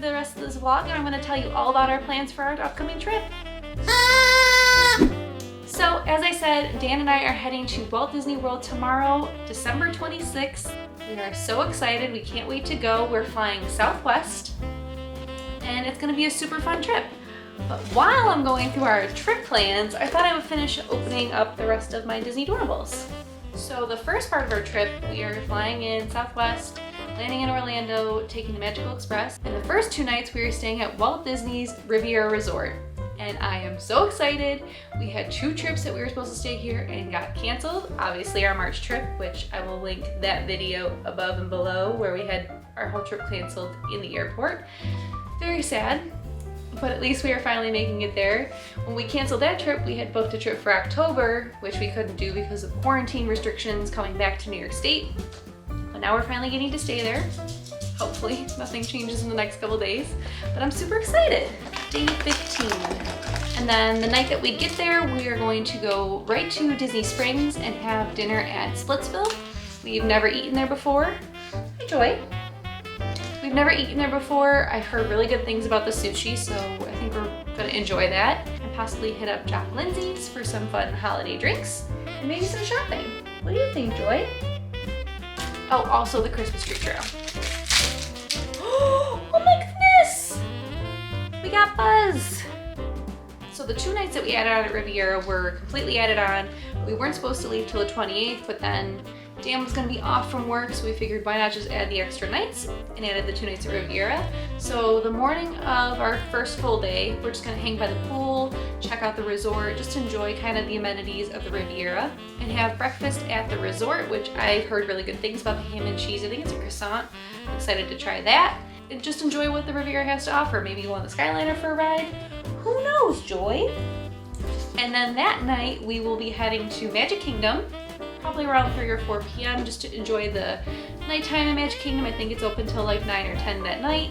the rest of this vlog and I'm going to tell you all about our plans for our upcoming trip. So as I said, Dan and I are heading to Walt Disney World tomorrow, December 26th. We are so excited. We can't wait to go. We're flying Southwest and it's going to be a super fun trip. But while I'm going through our trip plans, I thought I would finish opening up the rest of my Disney Doorables. So the first part of our trip, we are flying in Southwest, landing in Orlando, taking the Magical Express. And the first 2 nights we are staying at Walt Disney's Riviera Resort. And I am so excited. We had 2 trips that we were supposed to stay here and got canceled. Obviously our March trip, which I will link that video above and below, where we had our whole trip canceled in the airport. Very sad. But at least we are finally making it there. When we canceled that trip, we had booked a trip for October, which we couldn't do because of quarantine restrictions coming back to New York State. But now we're finally getting to stay there. Hopefully nothing changes in the next couple days, but I'm super excited. Day 15. And then the night that we get there, we are going to go right to Disney Springs and have dinner at Splitsville. We've never eaten there before. Hi, Joy. We've never eaten there before. I've heard really good things about the sushi, so I think we're gonna enjoy that. And possibly hit up Jock Lindsay's for some fun holiday drinks and maybe some shopping. What do you think, Joy? Oh, also the Christmas tree trail. Oh my goodness! We got Buzz! So the 2 nights that we added on at Riviera were completely added on. We weren't supposed to leave till the 28th, but then Dan was gonna be off from work, so we figured why not just add the extra nights, and added the 2 nights at Riviera. So the morning of our first full day, we're just gonna hang by the pool, check out the resort, just enjoy kind of the amenities of the Riviera, and have breakfast at the resort, which I've heard really good things about the ham and cheese. I think it's a croissant. I'm excited to try that. And just enjoy what the Riviera has to offer. Maybe go on the Skyliner for a ride. Who knows, Joy? And then that night, we will be heading to Magic Kingdom, probably around 3 or 4 p.m. just to enjoy the nighttime in Magic Kingdom. I think it's open till like 9 or 10 that night.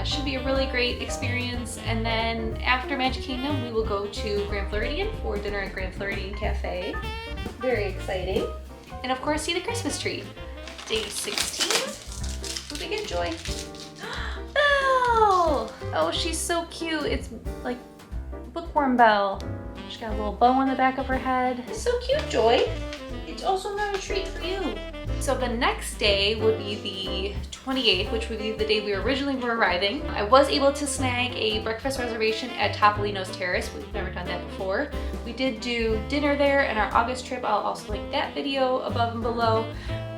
Should be a really great experience. And then after Magic Kingdom, we will go to Grand Floridian for dinner at Grand Floridian Cafe. Very exciting. And of course, see the Christmas tree. Day 16. What did we get, Joy? Belle! Oh, she's so cute. It's like bookworm Belle. She's got a little bow on the back of her head. It's so cute, Joy. It's also not a treat for you. So the next day would be the 28th, which would be the day we originally were arriving. I was able to snag a breakfast reservation at Topolino's Terrace. We've never done that before. We did do dinner there in our August trip. I'll also link that video above and below.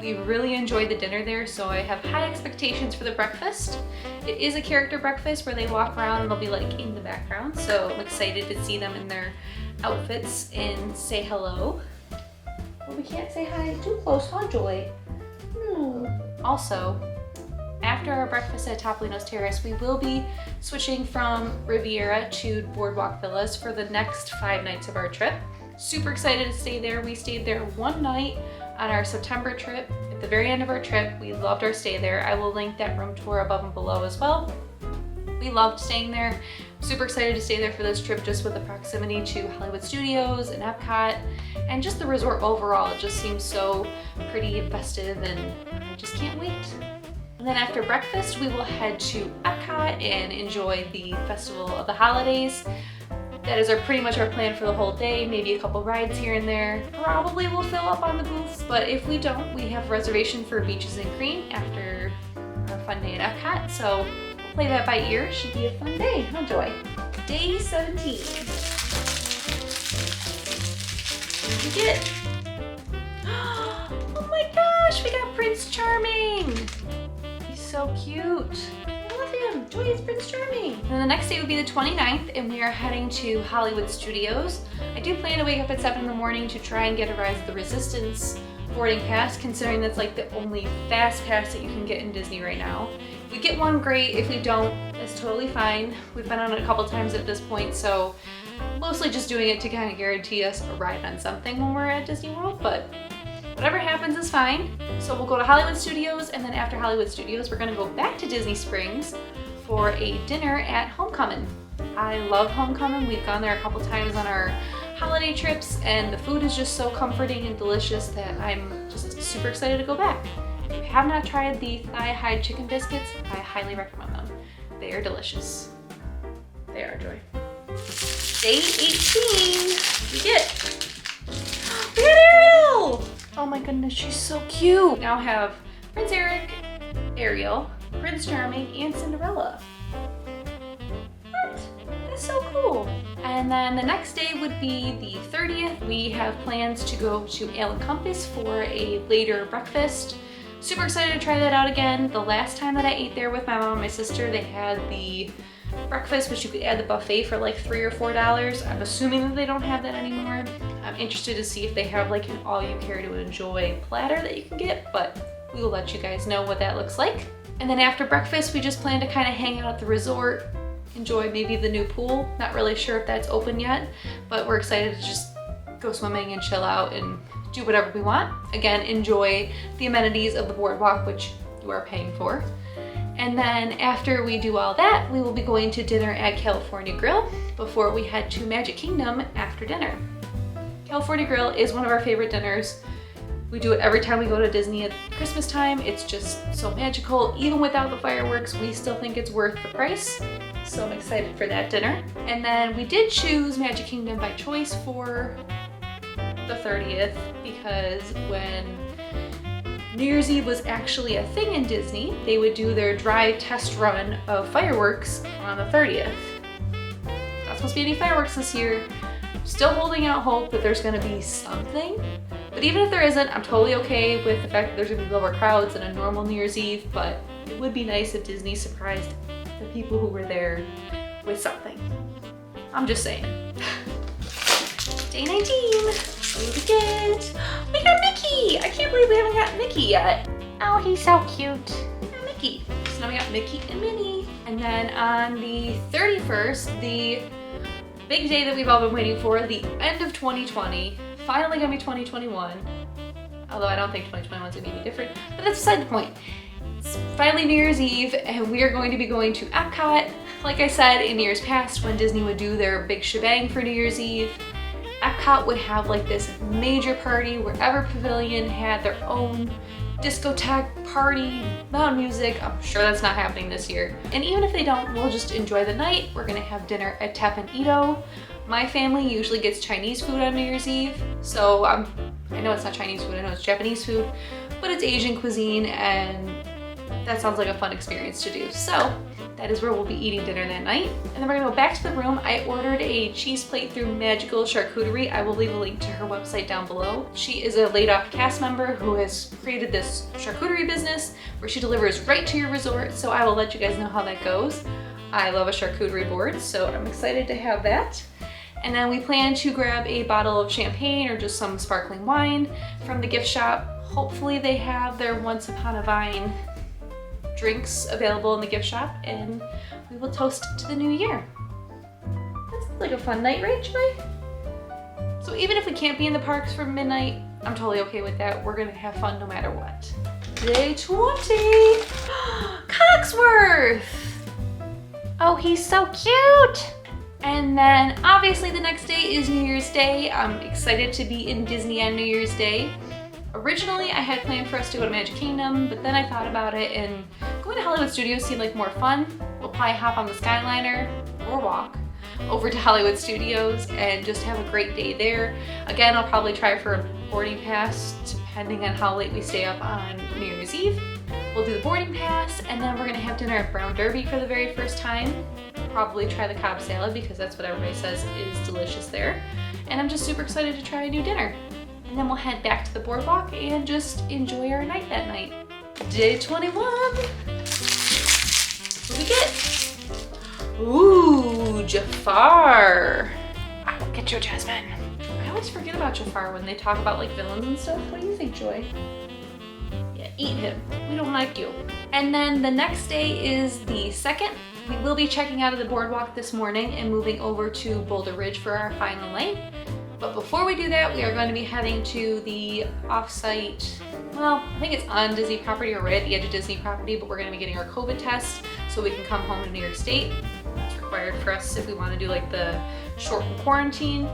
We really enjoyed the dinner there, so I have high expectations for the breakfast. It is a character breakfast where they walk around and they'll be like in the background, so I'm excited to see them in their outfits and say hello. Well, we can't say hi too close, huh, Joy? Also, after our breakfast at Topolino's Terrace, we will be switching from Riviera to Boardwalk Villas for the next 5 nights of our trip. Super excited to stay there. We stayed there 1 night on our September trip. At the very end of our trip, we loved our stay there. I will link that room tour above and below as well. We loved staying there. I'm super excited to stay there for this trip, just with the proximity to Hollywood Studios and Epcot, and just the resort overall. It just seems so pretty and festive, and I just can't wait. And then after breakfast, we will head to Epcot and enjoy the Festival of the Holidays. That is pretty much our plan for the whole day, maybe a couple rides here and there. Probably we'll fill up on the booths, but if we don't, we have a reservation for Beaches and Cream after our fun day at Epcot, so we'll play that by ear. Should be a fun day, huh, Joy? Day 17. What did we get? Oh my gosh, we got Prince Charming! He's so cute. Joy is Prince Charming. And then the next day would be the 29th, and we are heading to Hollywood Studios. I do plan to wake up at 7 in the morning to try and get a Rise of the Resistance boarding pass, considering that's like the only fast pass that you can get in Disney right now. If we get one, great. If we don't, that's totally fine. We've been on it a couple times at this point, so mostly just doing it to kind of guarantee us a ride on something when we're at Disney World, but whatever happens is fine. So we'll go to Hollywood Studios, and then after Hollywood Studios, we're gonna go back to Disney Springs for a dinner at Homecoming. I love Homecoming. We've gone there a couple times on our holiday trips, and the food is just so comforting and delicious that I'm just super excited to go back. If you have not tried the thigh hide chicken biscuits, I highly recommend them. They are delicious. They are, Joy. Day 18, we get Ariel! Oh my goodness, she's so cute. We now have Prince Eric, Ariel, Prince Charming, and Cinderella. What? That's so cool. And then the next day would be the 30th. We have plans to go to Ale and Compass for a later breakfast. Super excited to try that out again. The last time that I ate there with my mom and my sister, they had the breakfast, which you could add the buffet for like $3 or $4. I'm assuming that they don't have that anymore. I'm interested to see if they have like an all you care to enjoy platter that you can get, but we will let you guys know what that looks like. And then after breakfast, we just plan to kind of hang out at the resort, enjoy maybe the new pool. Not really sure if that's open yet, but we're excited to just go swimming and chill out and do whatever we want. Again, enjoy the amenities of the boardwalk, which you are paying for. And then after we do all that, we will be going to dinner at California Grill before we head to Magic Kingdom after dinner. California Grill is one of our favorite dinners. We do it every time we go to Disney at Christmas time. It's just so magical. Even without the fireworks, we still think it's worth the price. So I'm excited for that dinner. And then we did choose Magic Kingdom by choice for the 30th because when New Year's Eve was actually a thing in Disney, they would do their dry test run of fireworks on the 30th. Not supposed to be any fireworks this year. Still holding out hope that there's gonna be something. But even if there isn't, I'm totally okay with the fact that there's gonna be lower crowds than a normal New Year's Eve, but it would be nice if Disney surprised the people who were there with something. I'm just saying. Day 19, what do we get? We got Mickey! I can't believe we haven't got Mickey yet. Oh, he's so cute. Mickey. So now we got Mickey and Minnie. And then on the 31st, the big day that we've all been waiting for, the end of 2020, finally gonna be 2021. Although I don't think 2021 is gonna be any different, but that's beside the point. It's finally New Year's Eve, and we are going to be going to Epcot. Like I said, in years past, when Disney would do their big shebang for New Year's Eve, Epcot would have like this major party where every pavilion had their own discotheque party, loud music. I'm sure that's not happening this year. And even if they don't, we'll just enjoy the night. We're gonna have dinner at Tap and Ito. My family usually gets Chinese food on New Year's Eve, so I know it's not Chinese food, I know it's Japanese food, but it's Asian cuisine, and that sounds like a fun experience to do. So that is where we'll be eating dinner that night. And then we're gonna go back to the room. I ordered a cheese plate through Magical Charcuterie. I will leave a link to her website down below. She is a laid off cast member who has created this charcuterie business where she delivers right to your resort. So I will let you guys know how that goes. I love a charcuterie board, so I'm excited to have that. And then we plan to grab a bottle of champagne or just some sparkling wine from the gift shop. Hopefully they have their Once Upon a Vine drinks available in the gift shop, and we will toast to the new year. That sounds like a fun night, right, Joy? So even if we can't be in the parks for midnight, I'm totally okay with that. We're gonna have fun no matter what. Day 20, Cogsworth. Oh, he's so cute. And then obviously the next day is New Year's Day. I'm excited to be in Disney on New Year's Day. Originally, I had planned for us to go to Magic Kingdom, but then I thought about it and going to Hollywood Studios seemed like more fun. We'll probably hop on the Skyliner or walk over to Hollywood Studios and just have a great day there. Again, I'll probably try for a boarding pass depending on how late we stay up on New Year's Eve. We'll do the boarding pass, and then we're gonna have dinner at Brown Derby for the very first time. Probably try the Cobb salad because that's what everybody says is delicious there. And I'm just super excited to try a new dinner. And then we'll head back to the boardwalk and just enjoy our night that night. Day 21. What do we get? Ooh, Jafar. I will get you, Jasmine. I always forget about Jafar when they talk about like villains and stuff. What do you think, Joy? Yeah, eat him. We don't like you. And then the next day is the 2nd. We will be checking out of the boardwalk this morning and moving over to Boulder Ridge for our final night. But before we do that, we are going to be heading to the off-site, well, I think it's on Disney property or right at the edge of Disney property, but we're going to be getting our COVID test so we can come home to New York State. It's required for us if we want to do like the shortened quarantine.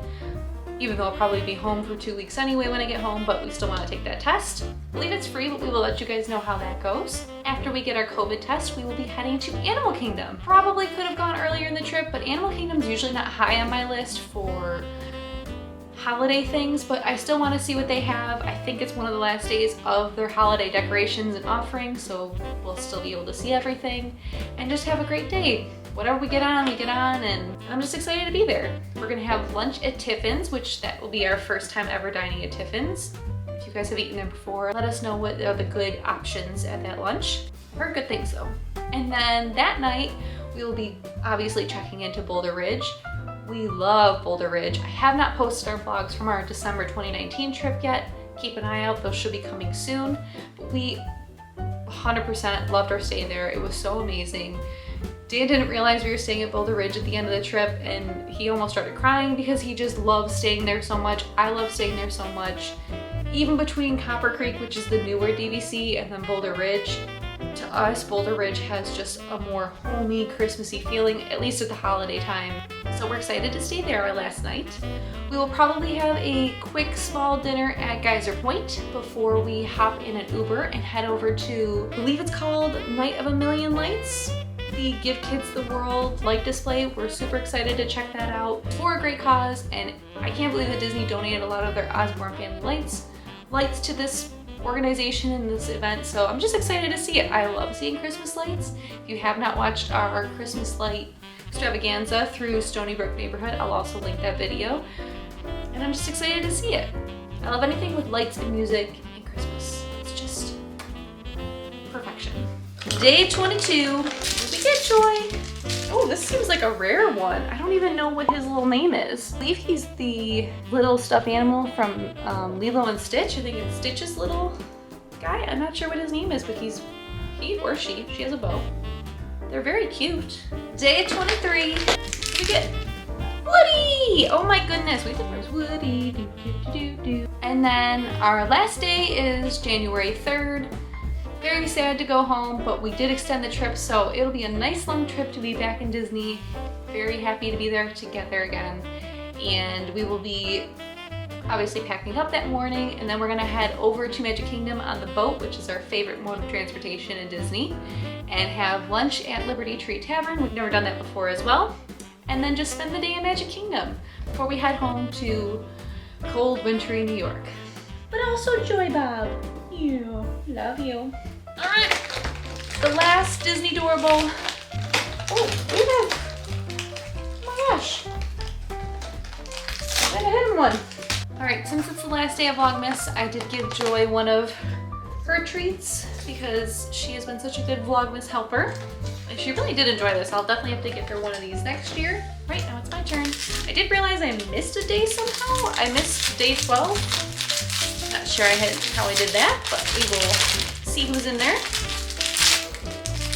even though I'll probably be home for 2 weeks anyway when I get home, but we still want to take that test. I believe it's free, but we will let you guys know how that goes. After we get our COVID test, we will be heading to Animal Kingdom. Probably could have gone earlier in the trip, but Animal Kingdom's usually not high on my list for holiday things, but I still want to see what they have. I think it's one of the last days of their holiday decorations and offerings, so we'll still be able to see everything and just have a great day. Whatever we get on, and I'm just excited to be there. We're gonna have lunch at Tiffin's, which that will be our first time ever dining at Tiffin's. If you guys have eaten there before, let us know what are the good options at that lunch. I've heard good things though. And then that night, we will be obviously checking into Boulder Ridge. We love Boulder Ridge. I have not posted our vlogs from our December 2019 trip yet. Keep an eye out, those should be coming soon. But we 100% loved our stay there. It was so amazing. Dan didn't realize we were staying at Boulder Ridge at the end of the trip, and he almost started crying because he just loves staying there so much. I love staying there so much. Even between Copper Creek, which is the newer DVC, and then Boulder Ridge, to us, Boulder Ridge has just a more homey, Christmassy feeling, at least at the holiday time. So we're excited to stay there our last night. We will probably have a quick small dinner at Geyser Point before we hop in an Uber and head over to, I believe it's called Night of a Million Lights. The Give Kids the World light display. We're super excited to check that out for a great cause, and I can't believe that Disney donated a lot of their Osborne family lights to this organization and this event, so I'm just excited to see it. I love seeing Christmas lights. If you have not watched our Christmas light extravaganza through Stony Brook neighborhood, I'll also link that video, and I'm just excited to see it. I love anything with lights and music and Christmas. It's just perfection. Day 22. Get Joy. Oh, this seems like a rare one. I don't even know what his little name is. I believe he's the little stuffed animal from Lilo and Stitch. I think it's Stitch's little guy. I'm not sure what his name is, but he or she has a bow. They're very cute. Day 23. We get Woody. Oh my goodness, we did first Woody. And then our last day is January 3rd. Very sad to go home, but we did extend the trip, so it'll be a nice long trip to be back in Disney. Very happy to be there together again. And we will be obviously packing up that morning, and then we're gonna head over to Magic Kingdom on the boat, which is our favorite mode of transportation in Disney, and have lunch at Liberty Tree Tavern. We've never done that before as well. And then just spend the day in Magic Kingdom before we head home to cold, wintry New York. But also Joy Bob. You, love you. All right, the last Disney Doorable. Oh, look at that. Oh my gosh. I hit one. All right, since it's the last day of Vlogmas, I did give Joy one of her treats because she has been such a good Vlogmas helper. And she really did enjoy this. I'll definitely have to get her one of these next year. Right, now it's my turn. I did realize I missed a day somehow. I missed day 12. Not sure how I did that, but we will see who's in there.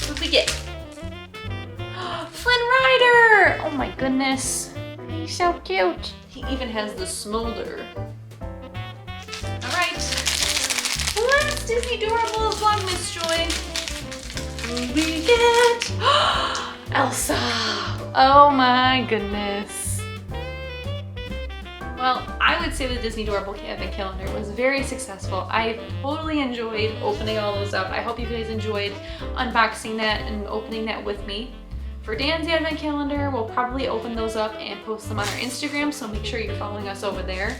What did we get? Flynn Rider! Oh my goodness. He's so cute. He even has the smolder. All right. Last Disney Doorable Vlogmas Joy. Who we get? Elsa! Oh my goodness. Well, I would say the Disney Doorable Advent Calendar was very successful. I totally enjoyed opening all those up. I hope you guys enjoyed unboxing that and opening that with me. For Dan's Advent Calendar, we'll probably open those up and post them on our Instagram, so make sure you're following us over there.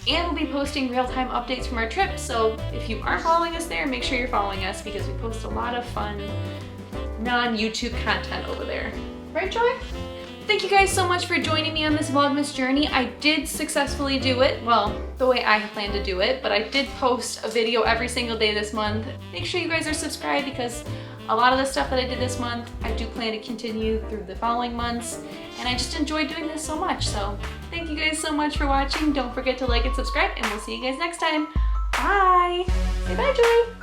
And we'll be posting real-time updates from our trip, so if you aren't following us there, make sure you're following us because we post a lot of fun non-YouTube content over there. Right, Joy? Thank you guys so much for joining me on this Vlogmas journey. I did successfully do it, well, the way I planned to do it, but I did post a video every single day this month. Make sure you guys are subscribed because a lot of the stuff that I did this month, I do plan to continue through the following months, and I just enjoyed doing this so much. So thank you guys so much for watching. Don't forget to like and subscribe, and we'll see you guys next time. Bye! Say bye, Joy!